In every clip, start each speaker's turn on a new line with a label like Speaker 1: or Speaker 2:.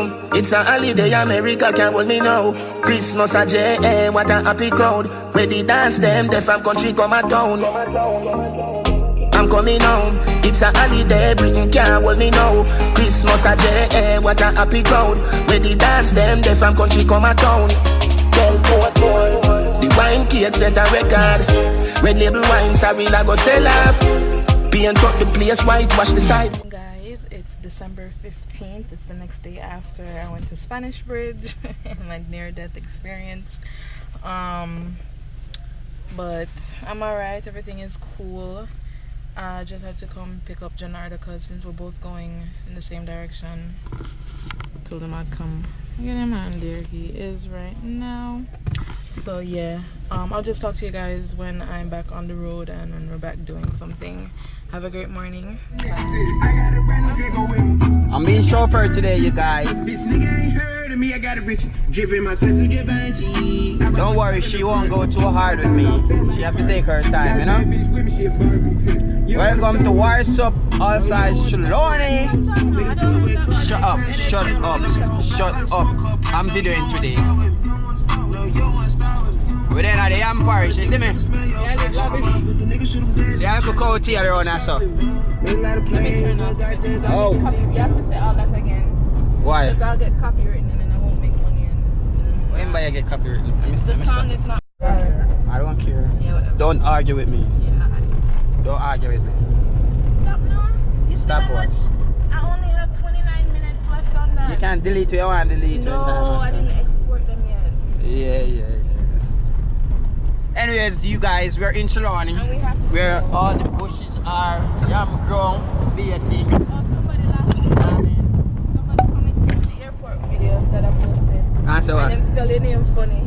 Speaker 1: down. It's a holiday, America can't hold me now. Christmas a J, what a happy crowd. Where the dance them, the from country come a town. I'm coming home. It's a holiday, Britain can't hold me now. Christmas a J, what a happy crowd. Where the dance them, the from country come a town. The wine cake set a record. Red label wine, sorry, I go sell off. Paint up the place, whitewash the side.
Speaker 2: Guys, it's December 15th. It's the next day after I went to Spanish Bridge. My near-death experience. But I'm alright. Everything is cool. I just had to come pick up Janarda because since we're both going in the same direction, I told him I'd come get him on there. He is right now. So yeah, I'll just talk to you guys when I'm back on the road and when we're back doing something. Have a great morning.
Speaker 3: I'm being chauffeured today, you guys. Don't worry, she won't go too hard with me. She have to take her time, you know? Welcome to Warsup, all sides Trelawney. Shut up, shut up, shut up. I'm videoing today. We're then at the Yam Parish, you see me? See, I could go to around that, so.
Speaker 2: Let me turn off.
Speaker 3: Oh.
Speaker 2: You have to say all that again.
Speaker 3: Why?
Speaker 2: Because I'll get copywritten and I won't make money.
Speaker 3: When by you get copywritten?
Speaker 2: The song is not.
Speaker 3: I don't care.
Speaker 2: Yeah, whatever.
Speaker 3: Don't argue with me.
Speaker 2: Yeah.
Speaker 3: Don't argue with me.
Speaker 2: Stop now. You
Speaker 3: Stop what?
Speaker 2: I only have 29 minutes left on that.
Speaker 3: You can't delete what you want to delete.
Speaker 2: No, I didn't export them yet.
Speaker 3: Yeah. Anyways, you guys, we're in Trelawney,
Speaker 2: And we have to
Speaker 3: where all the bushes are yam grown, beer things.
Speaker 2: Oh, somebody laughed. Somebody commented on the airport video that I posted.
Speaker 3: Answer what?
Speaker 2: And them spell your name funny.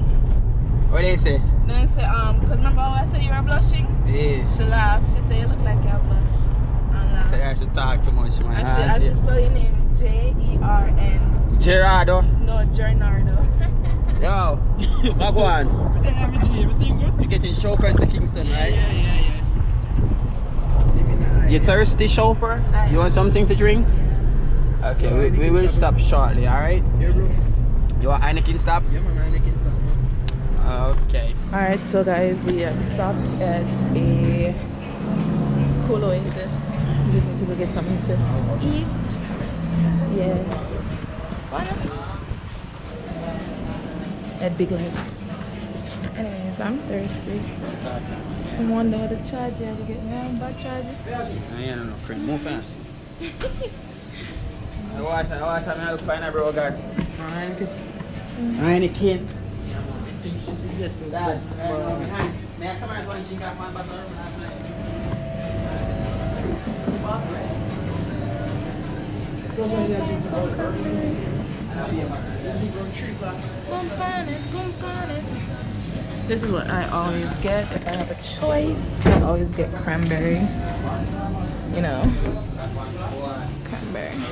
Speaker 3: What they say?
Speaker 2: Then say, cause remember how I said you were blushing?
Speaker 3: Yeah.
Speaker 2: She laughed. She said you look like you blush. And laughed.
Speaker 3: I should talk too much, man.
Speaker 2: I should spell your name J-E-R-N.
Speaker 3: Gerardo.
Speaker 2: No, Gernardo.
Speaker 3: Yo, back one. You're getting chauffeured to Kingston, right? Yeah. You thirsty, chauffeur? You want something to drink? Okay, we will stop shortly, alright?
Speaker 4: Yeah, bro.
Speaker 3: You want Heineken stop?
Speaker 4: Yeah, man, Heineken stop, man.
Speaker 3: Okay.
Speaker 2: Alright, so guys, we have stopped at a cool oasis. We just need to go get something to eat. Yeah. At Big Lake. Anyways, I'm thirsty. Someone know the charger. You get me on bad charger?
Speaker 3: I ain't no friend. Move fast. I want to find a bro guard. Heineken. Dad. May I summarize one drink off one bottle last night? This is what I always get if I have a choice. I always get cranberry. You know, cranberry.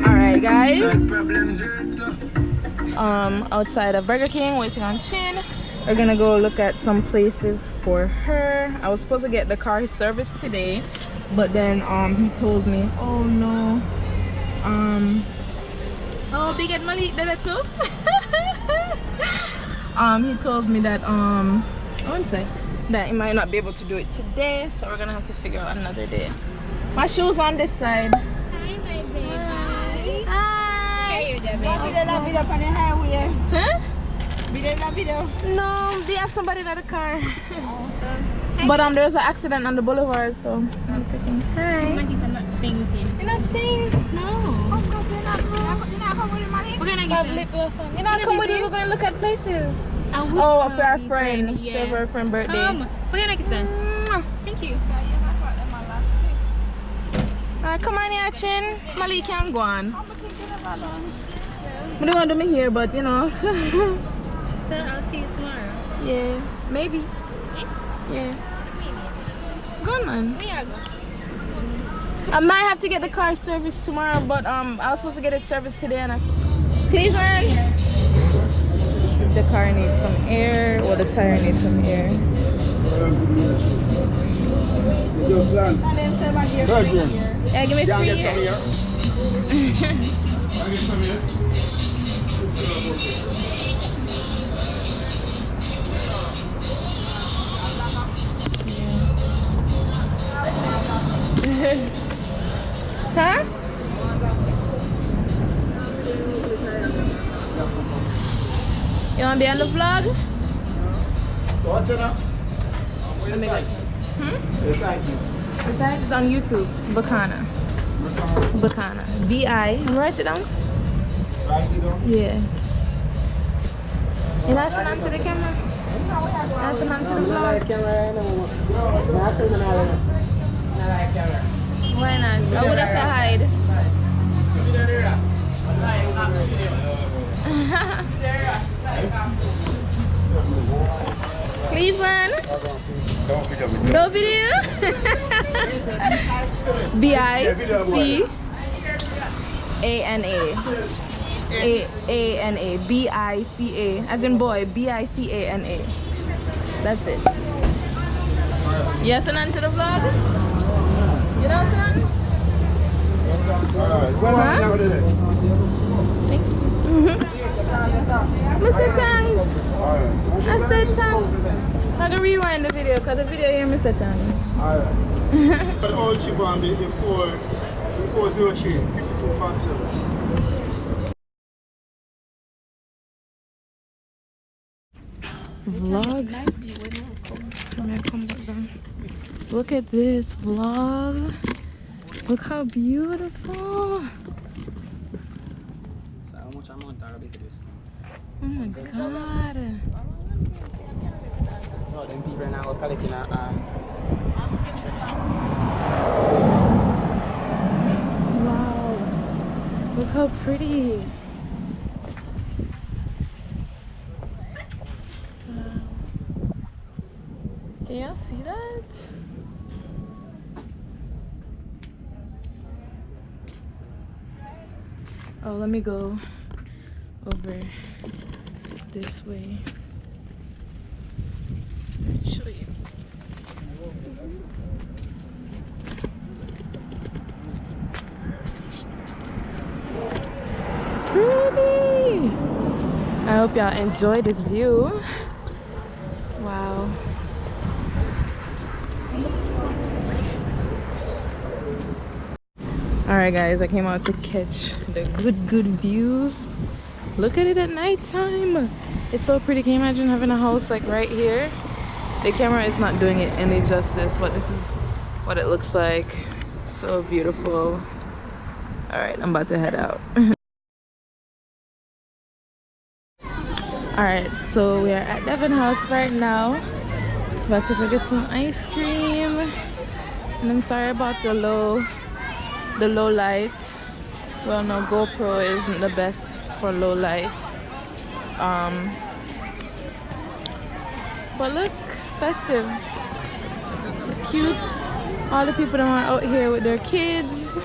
Speaker 3: Alright guys, outside of Burger King waiting on Chin. We're gonna go look at some places for her. I was supposed to get the car service today, but then he told me, oh no, oh Big Ed Malik did it too. He told me that I won't say that he might not be able to do it today, so we're gonna have to figure out another day. My shoes on this side.
Speaker 5: Hi, my baby.
Speaker 2: Hi.
Speaker 5: Hey, baby.
Speaker 2: Huh? No, they have somebody in the car. But there's an accident on the boulevard, so I'm thinking, hi.
Speaker 5: I'm not staying with you.
Speaker 2: You're not staying?
Speaker 5: No.
Speaker 2: Of course you're not.
Speaker 5: We're gonna
Speaker 2: Have
Speaker 5: get
Speaker 2: lip gloss on. You're not come with you. We're going to look at places.
Speaker 5: Oh,
Speaker 2: for our friend. She have her friend's birthday.
Speaker 5: We're gonna kiss them. Thank you.
Speaker 2: Alright, come on here, Chin. Malik can go on. I don't want to do me here, but you know.
Speaker 5: So I'll see you tomorrow.
Speaker 2: Yeah.
Speaker 3: Maybe. Yeah. Good man. I might have to get the car serviced tomorrow, but I was supposed to get it serviced today. And Cleveland. The car needs some air, or the tire needs some air.
Speaker 4: Just land.
Speaker 3: Yeah, give me free air. Huh? You want to be on the vlog?
Speaker 4: Watch it up.
Speaker 3: Where's the site? The site is on YouTube. Bicana. Bicana. B-I. Write it down?
Speaker 4: Write it down?
Speaker 3: Yeah. You not send on to the camera? Not send on to the vlog? Why not? I would have to hide. Cleveland. Don't video. B-I-C-A-N-A. A-N-A. B-I-C-A. As in boy. B-I-C-A-N-A. That's it. Yes, and on to the vlog? You know, son? Huh? Thank you. I said thanks. I said thanks. I'm going to rewind the video because the video here, I said thanks.
Speaker 4: Alright. But all chip on the 403 5247.
Speaker 3: Vlog. Come back down. Look at this vlog. Look how beautiful. Oh my god. Wow. Look how pretty. Can y'all see that? Oh, let me go over this way. Show you. Pretty! I hope y'all enjoy this view. Wow. Alright guys, I came out to catch the good views. Look at it at nighttime. It's so pretty. Can you imagine having a house like right here? The camera is not doing it any justice, but this is what it looks like. So beautiful. Alright, I'm about to head out. Alright, so we are at Devon house right now. About to go get some ice cream. And I'm sorry about the low light. Well, no, GoPro isn't the best for low light. But look, festive. It's cute. All the people that are out here with their kids.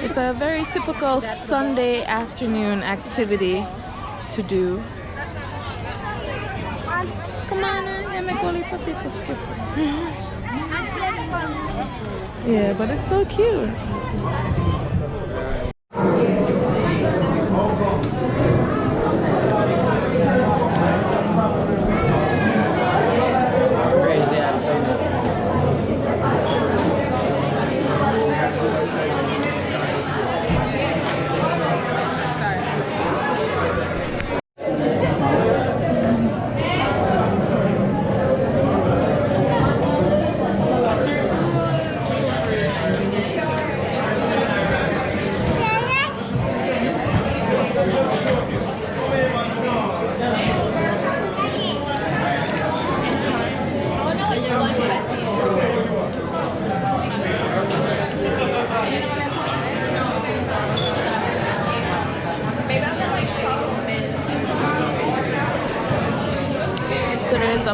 Speaker 3: It's a very typical Sunday afternoon activity to do. Come on, you make all the people skip. Yeah, but it's so cute.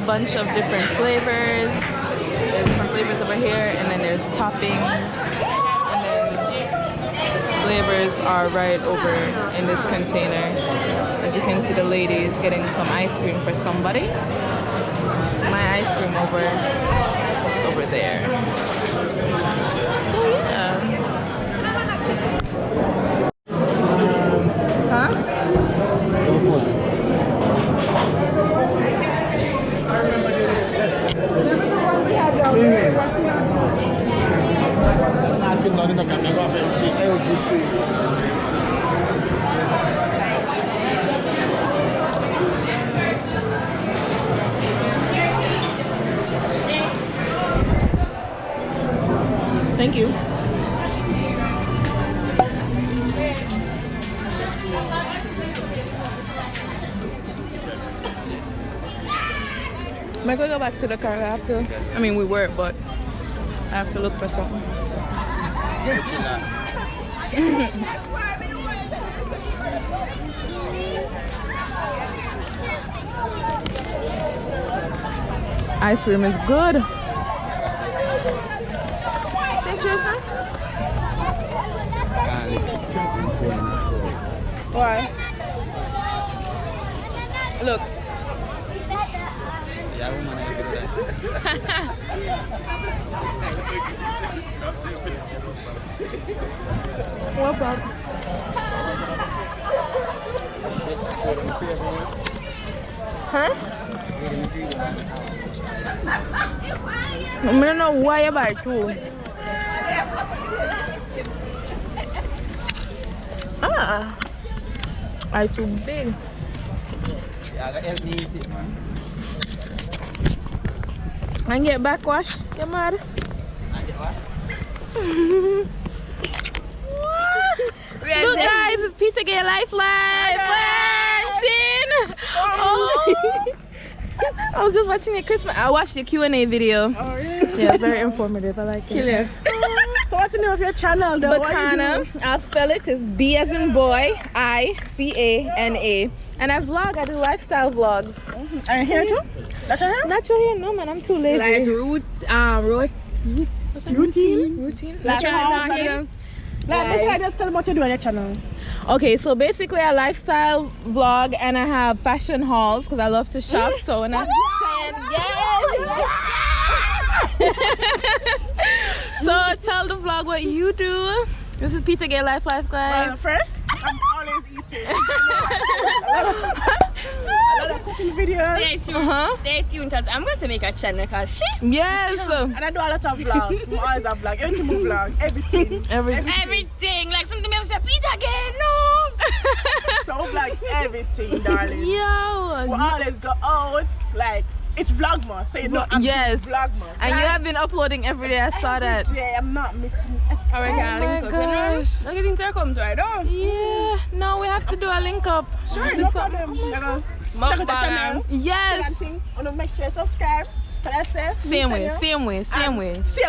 Speaker 3: bunch of different flavors. There's different flavors over here, and then there's toppings, and then flavors are right over in this container. As you can see, the lady is getting some ice cream for somebody. My ice cream over there. So yeah. Huh? Thank you. Am I going to go back to the car? I have to. I mean, we were, but I have to look for something. Ice cream is good. Take yours now? Why? Look. What about? Huh? I don't know why you buy two. Ah, I too big. And get backwash. You mad? Look guys, it's Pizza Gay Life Live. Watching. Oh. I was just watching a Christmas. I watched your Q&A video.
Speaker 6: Oh really?
Speaker 3: Yeah, very informative. I like it.
Speaker 6: Killer. So what's the name of your channel though?
Speaker 3: Bicana. I'll spell it. It's B as in boy, I-C-A-N-A. And I vlog. I do lifestyle vlogs.
Speaker 6: Are you here too? That's your hair?
Speaker 3: Not your hair, no man. I'm too lazy.
Speaker 5: Like
Speaker 6: Routine?
Speaker 3: Routine.
Speaker 6: Like your house? Like that's why I just tell them what you do on your channel.
Speaker 3: Okay, so basically a lifestyle vlog, and I have fashion hauls because I love to shop. So when I so tell the vlog what you do. This is Pizza Gay Life Life, guys.
Speaker 6: Well, first, I'm always eating. A lot of cooking videos.
Speaker 5: Stay tuned. Stay tuned because I'm going to make a channel called shit.
Speaker 3: Yes.
Speaker 6: And I do a lot of vlogs. I always have vlogs. Everything vlog. Everything.
Speaker 5: Everything. Like something else that Pizza Gay, no.
Speaker 6: So we vlog everything, darling.
Speaker 3: Yo.
Speaker 6: We always go out. Like, it's Vlogmas. So you know I'm
Speaker 3: yes.
Speaker 6: Vlogmas.
Speaker 3: And you have been uploading every day. I saw that.
Speaker 6: Yeah, I'm not missing.
Speaker 3: Oh my gosh.
Speaker 5: Look at things that come to I don't.
Speaker 3: Yeah. No, we have to do a link up.
Speaker 6: Sure, no problem. Check out the channel.
Speaker 3: Yes.
Speaker 6: And make sure you subscribe.
Speaker 3: Same way.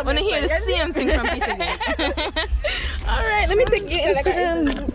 Speaker 3: Wanna hear the same thing from Pizza Gay. Alright, let me take your Instagram.